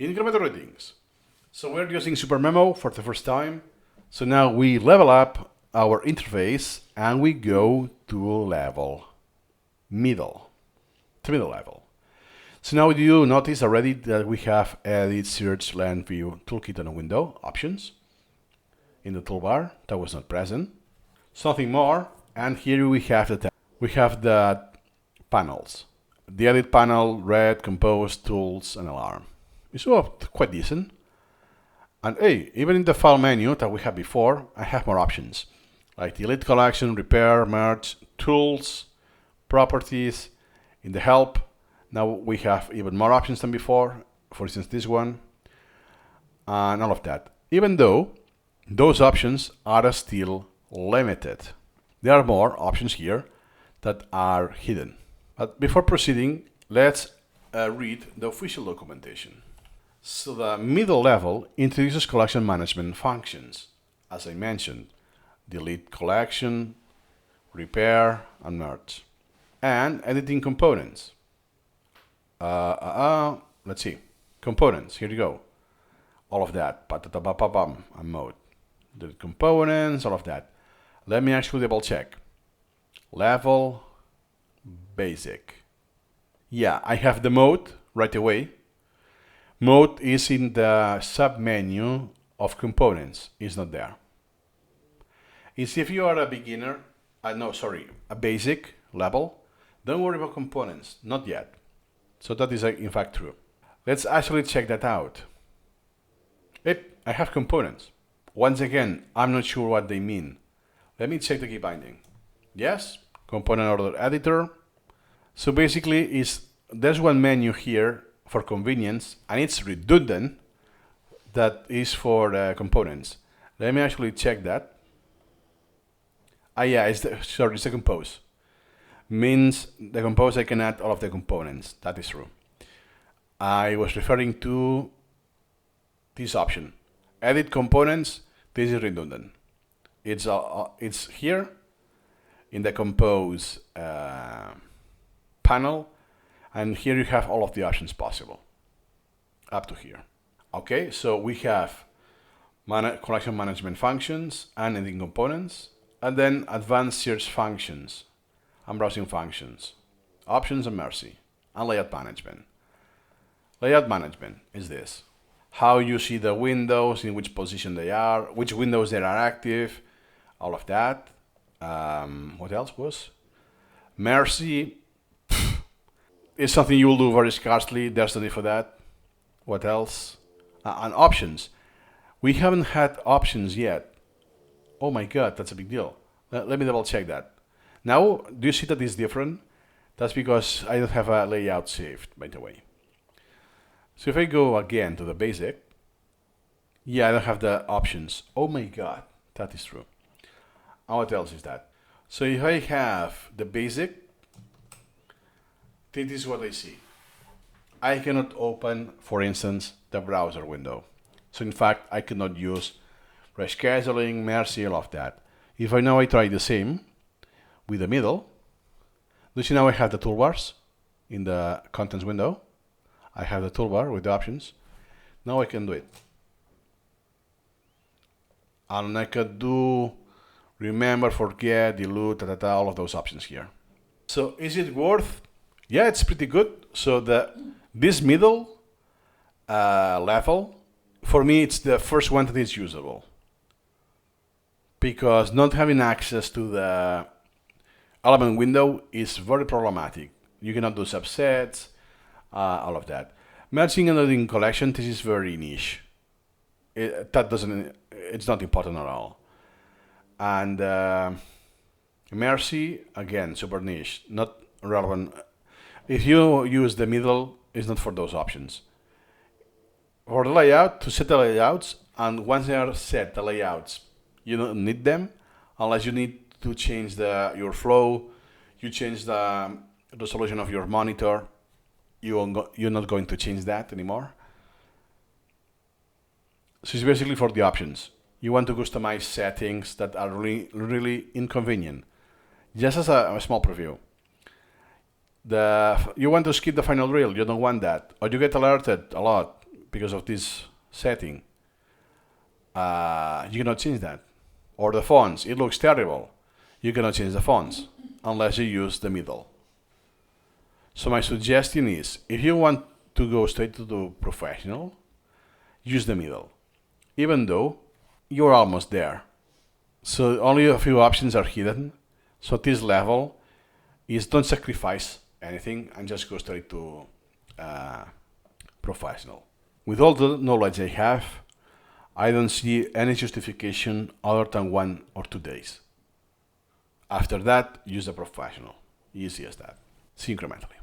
Incremental ratings. So we're using Supermemo for the first time. So now we level up our interface and we go to level middle, to middle level. So now you notice already that we have edit, search, land view, toolkit on a window, options in the toolbar. That was not present. Something more, and here we have the panels. The edit panel, red, compose, tools, and alarm. It's quite decent. And hey, even in the file menu that we had before, I have more options. Like delete collection, repair, merge, tools, properties. In the help, now we have even more options than before. For instance, this one, and all of that. Even though those options are still limited. There are more options here that are hidden. But before proceeding, let's read the official documentation. So the middle level introduces collection management functions, as I mentioned, delete collection, repair, and merge, and editing components. Let's see, components, here you go. All of that, and mode. The components, all of that. Let me actually double check. Level, basic. Yeah, I have the mode right away. Mode is in the sub-menu of components. It's not there. It's if you are a beginner, a basic level, don't worry about components, not yet. So that is in fact true. Let's actually check that out. I have components. Once again, I'm not sure what they mean. Let me check the key binding. Yes, component order editor. So basically, there's one menu here for convenience, and it's redundant. That is for components. Let me actually check that. Yeah, it's the compose. Means the compose I can add all of the components. That is true. I was referring to this option. Edit components. This is redundant. It's here in the compose panel, and here you have all of the options possible up to here. Okay, so we have collection management functions and editing components, and then advanced search functions and browsing functions, options and mercy, and layout management. Layout management is this. How you see the windows, in which position they are, which windows they are active, all of that. What else was? Mercy is something you will do very scarcely. There's no need for that. What else? And options. We haven't had options yet. Oh my god, that's a big deal. Let me double check that. Now, do you see that it's different? That's because I don't have a layout saved, by the way. So if I go again to the basic, yeah, I don't have the options. Oh my god, that is true. And what else is that? So if I have the basic, this is what I see. I cannot open, for instance, the browser window. So in fact, I cannot use rescheduling, mercy, all of that. If I try the same with the middle, do you see now I have the toolbars in the contents window? I have the toolbar with the options. Now I can do it. And I can do remember, forget, dilute, all of those options here. So is it worth? Yeah, it's pretty good. So this middle level, for me, it's the first one that is usable. Because not having access to the element window is very problematic. You cannot do subsets, all of that. Merging and editing collection, this is very niche. It's not important at all. And mercy, again, super niche, not relevant. If you use the middle, it's not for those options. For the layout, to set the layouts, and once they are set, the layouts, you don't need them unless you need to change your flow, you change the resolution of your monitor. You're not going to change that anymore. So it's basically for the options. You want to customize settings that are really, really inconvenient. Just as a small preview. You want to skip the final reel, you don't want that. Or you get alerted a lot. because of this setting. You cannot change that. Or the fonts, it looks terrible. You cannot change the fonts unless you use the middle. So my suggestion is, if you want to go straight to the professional, use the middle, even though you're almost there. So only a few options are hidden. So this level is don't sacrifice anything and just go straight to professional. With all the knowledge I have, I don't see any justification other than 1 or 2 days. After that, use the professional. Easy as that. See you incrementally.